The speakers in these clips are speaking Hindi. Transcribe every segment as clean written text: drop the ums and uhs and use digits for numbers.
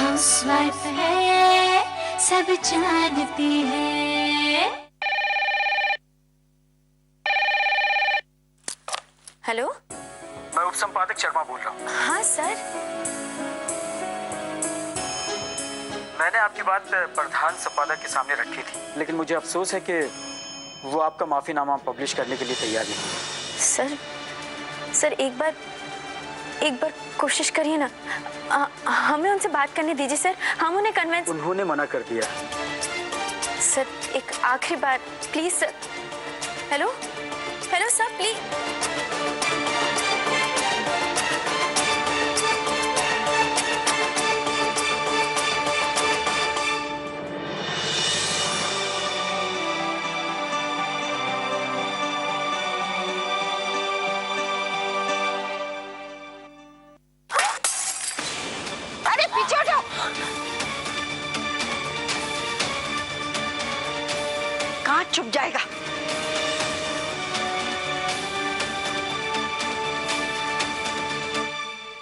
हाउसवाइफ है ये, सब जानती है। हेलो, मैं उप संपादक शर्मा बोल रहा हूँ। हाँ सर। मैंने आपकी बात प्रधान संपादक के सामने रखी थी, लेकिन मुझे अफसोस है कि वो आपका माफीनामा पब्लिश करने के लिए तैयार नहीं। सर एक बार कोशिश करिए ना। हमें उनसे बात करने दीजिए सर, हम उन्हें कन्विंस। उन्होंने मना कर दिया। सर एक आखिरी बार please sir. Hello sir please. अरे पीछे हटो। कहाँ छुप जाएगा?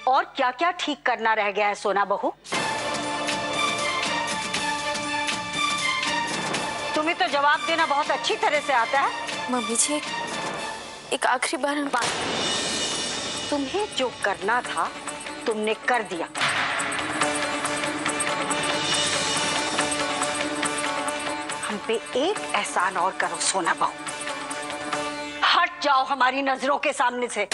और क्या क्या ठीक करना रह गया है सोना बहू? तुम्हें तो जवाब देना बहुत अच्छी तरह से आता है। मम्मी जी एक आखिरी बार तुम्हें जो करना था तुमने कर दिया। हम पे एक एहसान और करो सोना बहू, हट जाओ हमारी नजरों के सामने से।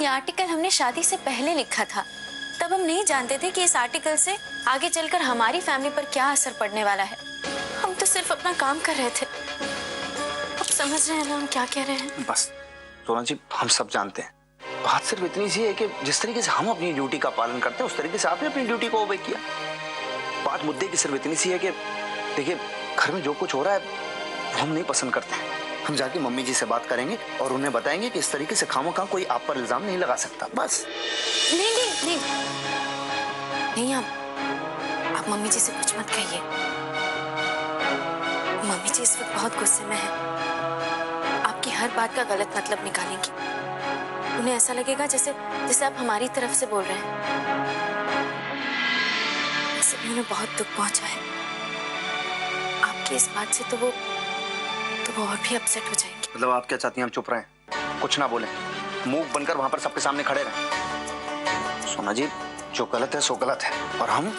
ये आर्टिकल हमने शादी से पहले लिखा था। तब हम नहीं जानते थे कि इस आर्टिकल से आगे चलकर हमारी फैमिली पर क्या असर पड़ने वाला है। हम तो सिर्फ अपना काम कर रहे थे। अब समझ रहे हैं ना हम क्या कह रहे हैं? बस सोना जी, हम सब जानते हैं। बात सिर्फ इतनी सी है कि जिस तरीके से हम अपनी ड्यूटी का पालन करते हैं उस तरीके से आपने अपनी ड्यूटी को ओबे किया। बात मुद्दे की सिर्फ इतनी सी है कि देखिए, घर में जो कुछ हो रहा है वो हम नहीं पसंद करते हैं। हम जाके मम्मी जी से बात करेंगे और उन्हें बताएंगे कि इस तरीके से खामोखा कोई आप पर इल्जाम नहीं लगा सकता। बस। नहीं, आप मम्मी जी से कुछ मत कहिए। मम्मी जी इस वक्त बहुत गुस्से में है। आपकी हर बात का गलत मतलब निकालेंगी। उन्हें ऐसा लगेगा जैसे आप हमारी तरफ से बोल रहे हैं। इससे उन्हें बहुत दुख पहुंचा है। आपकी इस बात से तो वो और भी अपसेट हो जाएंगे। मतलब आप क्या चाहती हैं हम चुप रहें, कुछ ना बोलें, मूक बनकर वहां पर सबके सामने खड़े रहें? सोना जी, जो गलत है सो गलत है और हम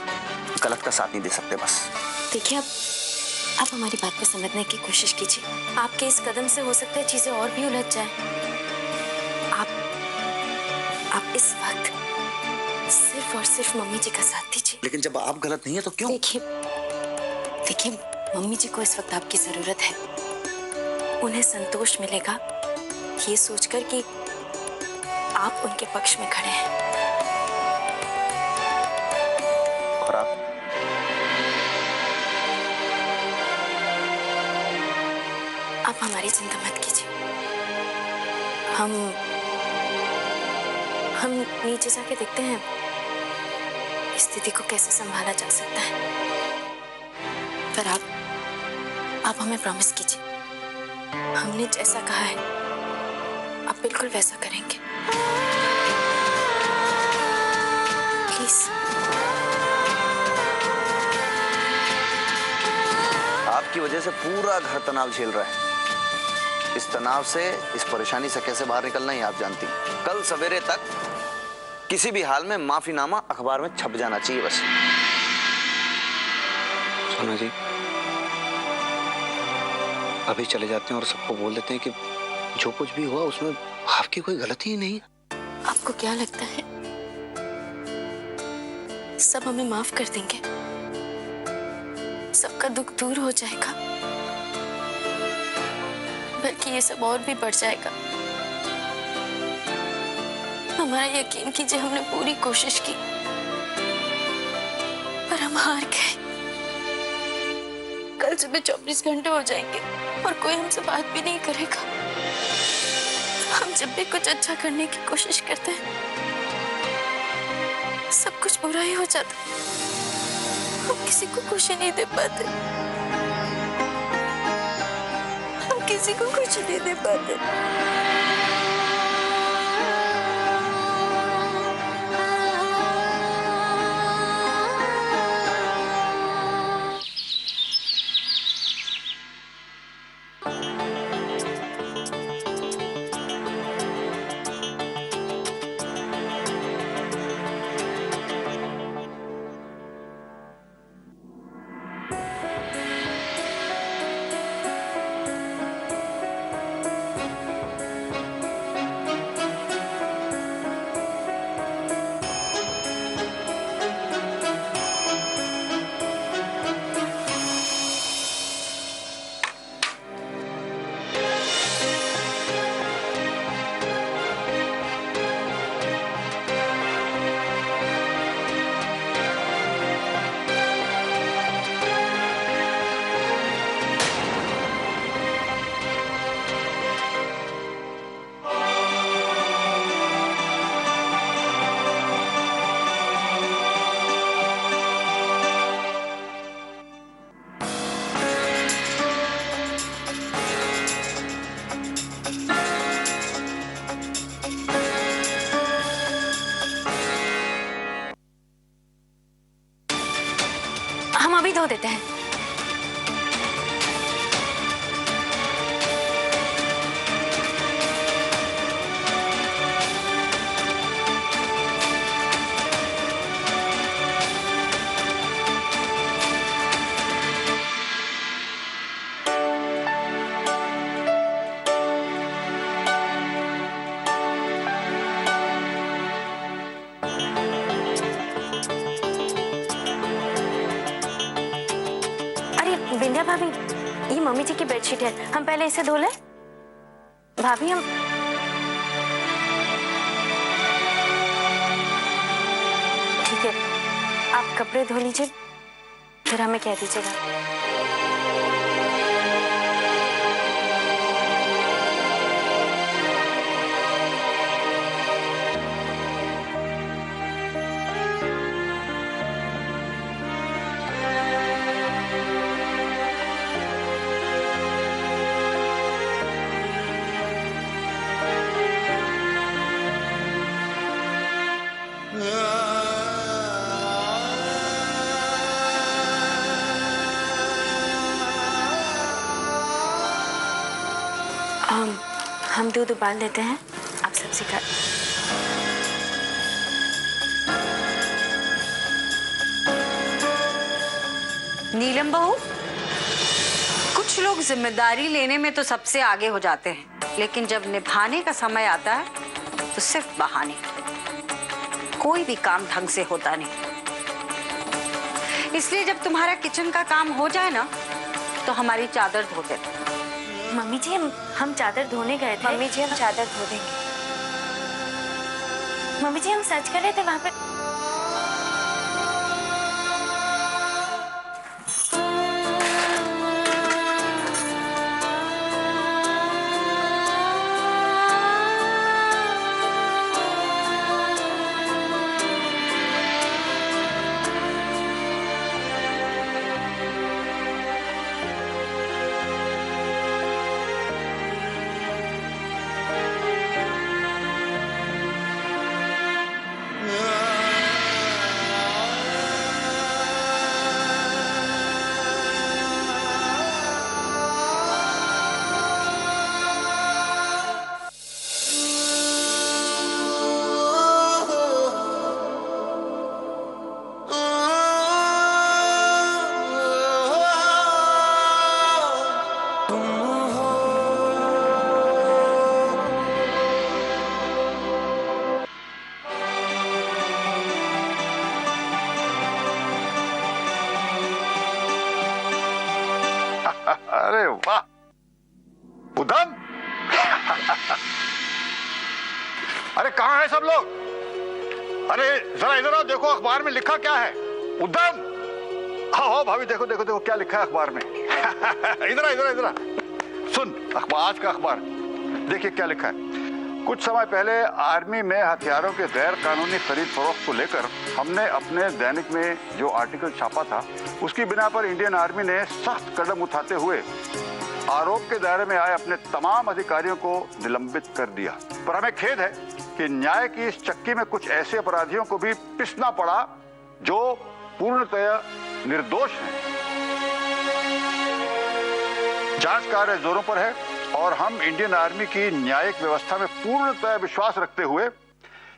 गलत का साथ नहीं दे सकते। बस देखिए, आप हमारी बात को समझने की कोशिश कीजिए। आपके इस कदम से हो सकता है चीजें और भी उलझ जाएं। आप इस वक्त सिर्फ और सिर्फ मम्मी जी का साथ दीजिए। लेकिन जब आप गलत नहीं है तो क्यों? देखिए मम्मी जी को इस वक्त आपकी जरूरत है। उन्हें संतोष मिलेगा ये सोचकर कि आप उनके पक्ष में खड़े हैं। और आप हमारी चिंता मत कीजिए। हम नीचे जाके देखते हैं स्थिति को कैसे संभाला जा सकता है। पर आप हमें प्रॉमिस कीजिए, हमने जैसा कहा है आप बिल्कुल वैसा करेंगे। प्लीज। आपकी वजह से पूरा घर तनाव झेल रहा है। इस तनाव से, इस परेशानी से कैसे बाहर निकलना ही आप जानती हैं। कल सवेरे तक किसी भी हाल में माफीनामा अखबार में छप जाना चाहिए बस। सोना जी, अभी चले जाते हैं और सबको बोल देते हैं कि जो कुछ भी हुआ उसमें आपकी कोई गलती ही नहीं। आपको क्या लगता है सब हमें माफ कर देंगे? सबका दुख दूर हो जाएगा? बल्कि ये सब और भी बढ़ जाएगा। हमारा यकीन कीजिए, हमने पूरी कोशिश की पर हम हार गए। कल सुबह 24 घंटे हो जाएंगे और कोई हमसे बात भी नहीं करेगा। हम जब भी कुछ अच्छा करने की कोशिश करते हैं सब कुछ बुरा ही हो जाता। हम किसी को खुशी नहीं दे पाते, हम किसी को खुशी नहीं दे पाते। हम अभी धो देते हैं। बिंदिया भाभी, ये मम्मी जी की बेडशीट है, हम पहले इसे धो लें। भाभी हम ठीक है, आप कपड़े धो लीजिए फिर हमें कह दीजिएगा। हम दूध उबाल देते हैं, आप सब्जी का। नीलम बहू, कुछ लोग जिम्मेदारी लेने में तो सबसे आगे हो जाते हैं, लेकिन जब निभाने का समय आता है तो सिर्फ बहाने। कोई भी काम ढंग से होता नहीं। इसलिए जब तुम्हारा किचन का काम हो जाए ना तो हमारी चादर धो देना। मम्मी जी हम चादर धोने गए थे। मम्मी जी हम चादर धो देंगे। मम्मी जी हम सर्च कर रहे थे वहां पे। Yeah. वाह उधम। अरे कहाँ है सब लोग? अरे जरा इधर आओ, देखो अखबार में लिखा क्या है। उधम, आओ भाभी, देखो देखो देखो क्या लिखा है अखबार में। इधर इधर इधर सुन, अखबार, आज का अखबार देखिए क्या लिखा है। कुछ समय पहले आर्मी में हथियारों के गैर कानूनी खरीद फरोख्त को लेकर हमने अपने दैनिक में जो आर्टिकल छापा था, उसकी बिना पर इंडियन आर्मी ने सख्त कदम उठाते हुए आरोप के दायरे में आए अपने तमाम अधिकारियों को निलंबित कर दिया। पर हमें खेद है कि न्याय की इस चक्की में कुछ ऐसे अपराधियों को भी पिसना पड़ा जो पूर्णतया निर्दोष हैं। जांच कार्य जोरों पर है और हम इंडियन आर्मी की न्यायिक व्यवस्था में पूर्णतः विश्वास रखते हुए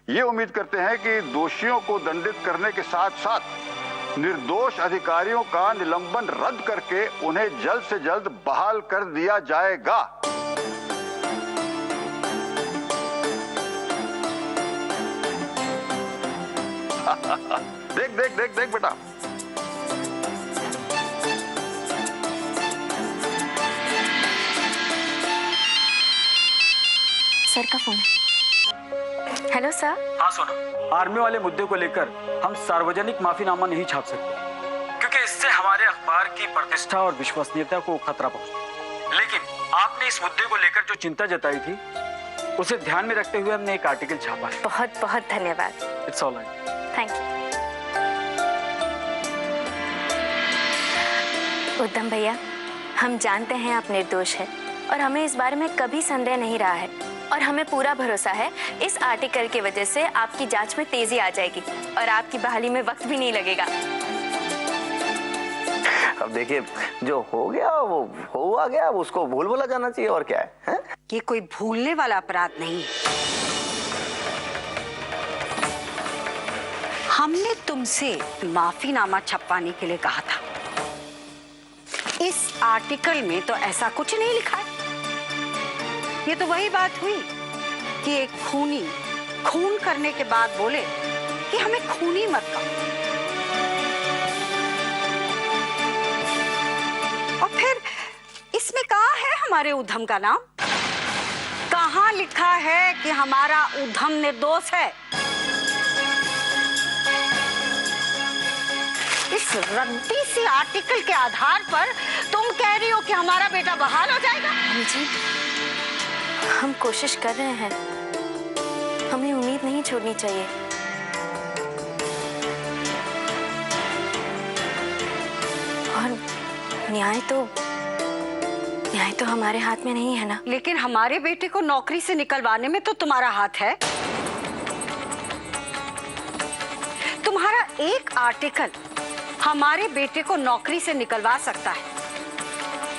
ये उम्मीद करते हैं कि दोषियों को दंडित करने के साथ साथ निर्दोष अधिकारियों का निलंबन रद्द करके उन्हें जल्द से जल्द बहाल कर दिया जाएगा। देख देख देख देख बेटा, सर का फोन है। Hello sir. हाँ सोना, आर्मी वाले मुद्दे को लेकर हम सार्वजनिक माफीनामा नहीं छाप सकते क्योंकि इससे हमारे अखबार की प्रतिष्ठा और विश्वसनीयता को खतरा पहुंचता। लेकिन आपने इस मुद्दे को लेकर जो चिंता जताई थी उसे ध्यान में रखते हुए हमने एक आर्टिकल छापा है। बहुत बहुत धन्यवाद। It's all right. Thank you. उद्धम भैया, हम जानते हैं आप निर्दोष हैं और हमें इस बारे में कभी संदेह नहीं रहा है और हमें पूरा भरोसा है इस आर्टिकल की वजह से आपकी जांच में तेजी आ जाएगी और आपकी बहाली में वक्त भी नहीं लगेगा। अब देखिए, जो हो गया वो हुआ गया, अब उसको भूल भुला जाना चाहिए, और क्या है? ये कोई भूलने वाला अपराध नहीं है। हमने तुमसे माफीनामा छपवाने के लिए कहा था। इस आर्टिकल में तो ऐसा कुछ नहीं लिखा है। ये तो वही बात हुई कि एक खूनी खून करने के बाद बोले कि हमें खूनी मत कहो, और फिर इसमें कहाँ है हमारे उद्धम का नाम? कहाँ लिखा है कि हमारा उद्धम निर्दोष है? इस रद्दी सी आर्टिकल के आधार पर तुम कह रही हो कि हमारा बेटा बहाल हो जाएगा? जी, हम कोशिश कर रहे हैं, हमें उम्मीद नहीं छोड़नी चाहिए। और न्याय तो हमारे हाथ में नहीं है ना। लेकिन हमारे बेटे को नौकरी से निकलवाने में तो तुम्हारा हाथ है। तुम्हारा एक आर्टिकल हमारे बेटे को नौकरी से निकलवा सकता है,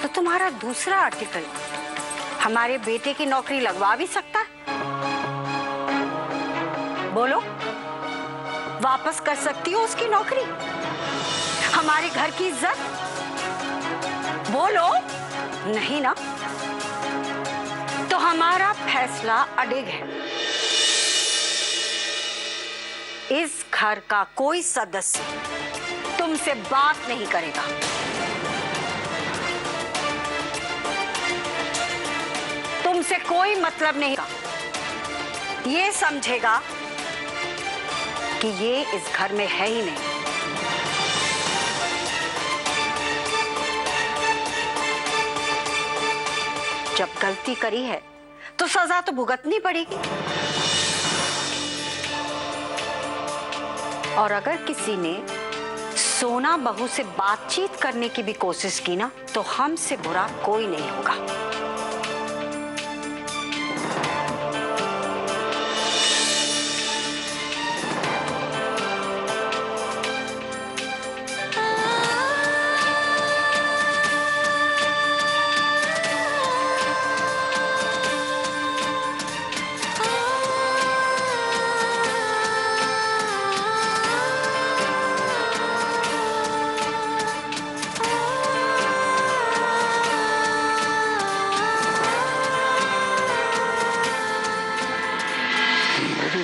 तो तुम्हारा दूसरा आर्टिकल हमारे बेटे की नौकरी लगवा भी सकता है। बोलो, वापस कर सकती हो उसकी नौकरी, हमारे घर की इज्जत? बोलो नहीं ना? तो हमारा फैसला अडिग है। इस घर का कोई सदस्य तुमसे बात नहीं करेगा। तुमसे कोई मतलब नहीं का। ये समझेगा कि ये इस घर में है ही नहीं। जब गलती करी है तो सजा तो भुगतनी पड़ेगी। और अगर किसी ने सोना बहू से बातचीत करने की भी कोशिश की ना, तो हमसे बुरा कोई नहीं होगा।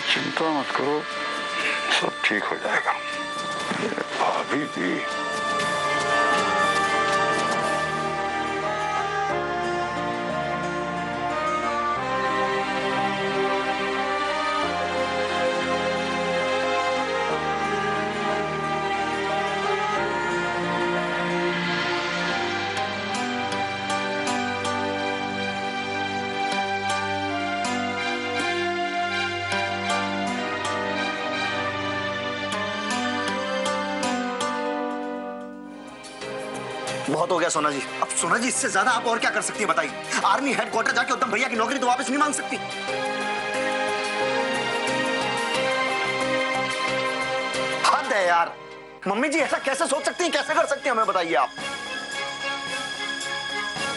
चिंता मत करो, सब ठीक हो जाएगा। भाभी भी बहुत हो गया सोना जी। अब सोना जी इससे ज्यादा आप और क्या कर सकती है बताइए? आर्मी हेडक्वार्टर जाके उत्तम भैया की नौकरी तो वापस नहीं मांग सकती। हद है यार, मम्मी जी ऐसा कैसे सोच सकती हैं, कैसे कर सकती हैं, हमें बताइए आप।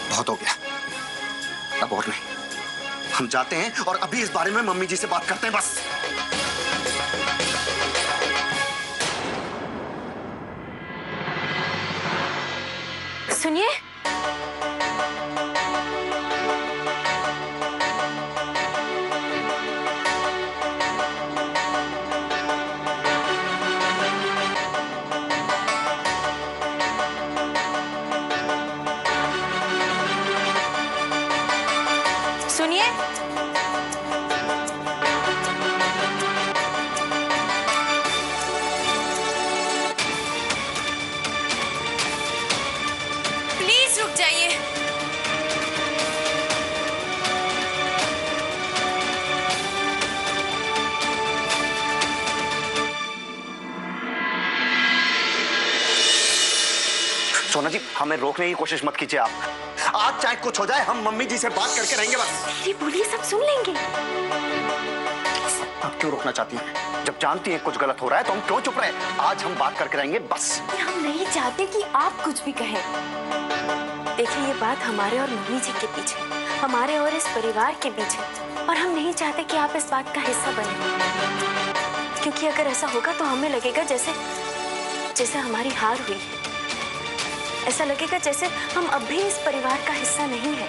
बहुत हो गया, अब और नहीं। हम जाते हैं और अभी इस बारे में मम्मी जी से बात करते हैं बस। सुनिए, सुनिए, प्लीज रुक जाइए। सोना जी हमें रोकने की कोशिश मत कीजिए आप। आज चाहे कुछ हो जाए, हम मम्मी जी से बात करके रहेंगे बस। ये बोलिए, सब सुन लेंगे। आप क्यों रोकना चाहती हैं? जब जानती हैं कुछ गलत हो रहा है तो हम क्यों चुप रहे? आज हम बात करके रहेंगे बस। हम नहीं चाहते कि आप कुछ भी कहें। देखिए, ये बात हमारे और मम्मी जी के बीच है, हमारे और इस परिवार के बीच है, और हम नहीं चाहते कि आप इस बात का हिस्सा बने, क्योंकि अगर ऐसा होगा तो हमें लगेगा जैसे जैसे हमारी हार हुई है। ऐसा लगेगा जैसे हम अब भी इस परिवार का हिस्सा नहीं है,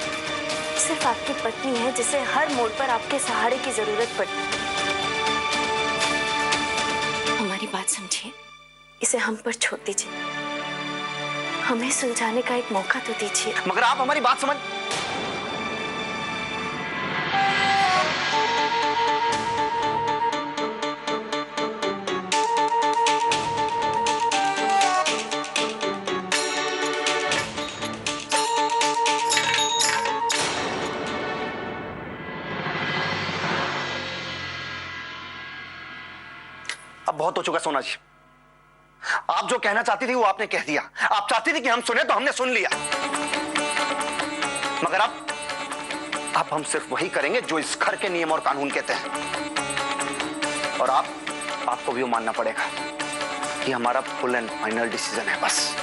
सिर्फ आपकी पत्नी है जिसे हर मोड़ पर आपके सहारे की जरूरत पड़ती है। हमारी बात समझिए, इसे हम पर छोड़ दीजिए, हमें सुलझाने का एक मौका तो दीजिए। मगर आप हमारी बात समझ। अब बहुत हो चुका सोना जी। आप जो कहना चाहती थी वो आपने कह दिया। आप चाहती थी कि हम सुने तो हमने सुन लिया, मगर अब हम सिर्फ वही करेंगे जो इस घर के नियम और कानून कहते हैं। और आपको भी वो मानना पड़ेगा कि हमारा फुल एंड फाइनल डिसीजन है बस।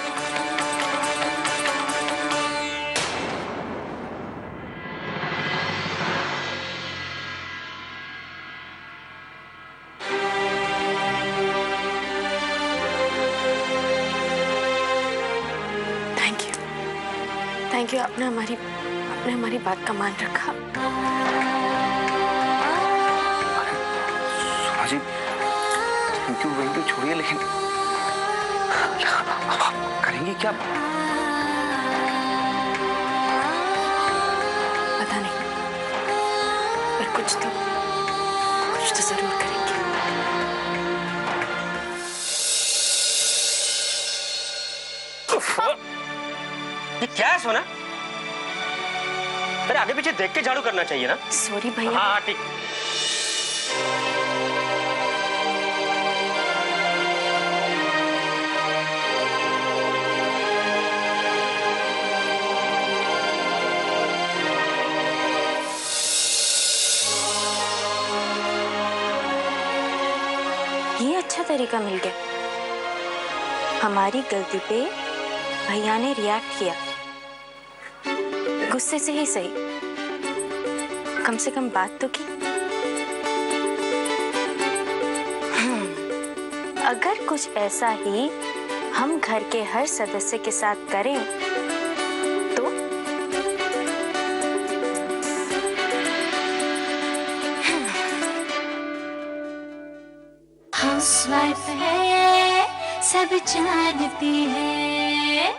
थैंक यू, आपने हमारी बात का मान रखा। सोना जी थैंक यू छोड़िए, लेकिन अब आप करेंगी क्या? पता नहीं, पर कुछ तो जरूर करेंगे। ये क्या है सोना? अरे आगे पीछे देख के झाड़ू करना चाहिए ना। सॉरी भैया। हाँ ठीक। ये अच्छा तरीका मिल गया। हमारी गलती पे भैया ने रिएक्ट किया, गुस्से से ही सही, कम से कम बात तो की। अगर कुछ ऐसा ही हम घर के हर सदस्य के साथ करें तो हाउसवाइफ है, सब जानती है।